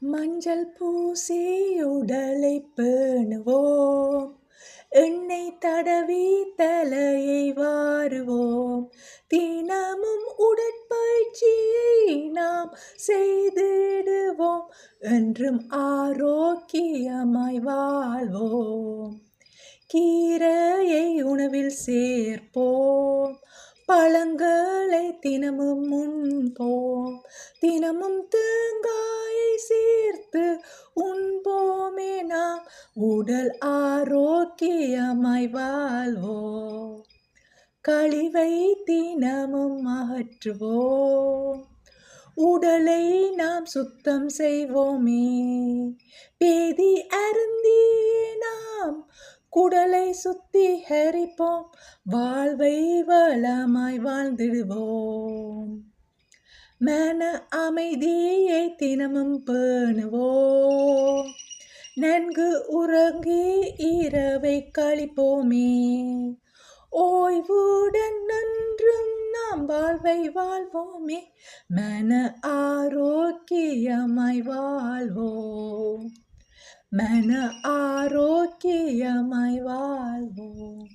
மஞ்சள் பூசி உடலை பேணுவோம், எண்ணெய் தடவி தலையை வாருவோம். தினமும் உடற்பயிற்சியை நாம் செய்திடுவோம், என்றும் ஆரோக்கியமாய் வாழ்வோம். கீரையை உணவில் சேர்ப்போம், பழங்களை தினமும் உண்போம். தினமும் தேங்காயை சேர்த்து உண்போமே, நாம் உடல் ஆரோக்கியமாய் வாழ்வோம். கழிவை தினமும் அகற்றுவோம், உடலை நாம் சுத்தம் செய்வோமே. பேதி அருந்தி நாம் குடலை சுத்திகரிப்போம், வாழ்வை வளமாய் வாழ்ந்திடுவோம். மன அமைதியை தினமும் பேணுவோம், நன்கு உறங்கி இரவை கழிப்போமே. ஓய்வுடன் நன்றும் நாம் வாழ்வை வாழ்வோமே, மன ஆரோக்கியமாய் வாழ்வோம், மன ஆரோக்கியமாய் வாழ்வோம்.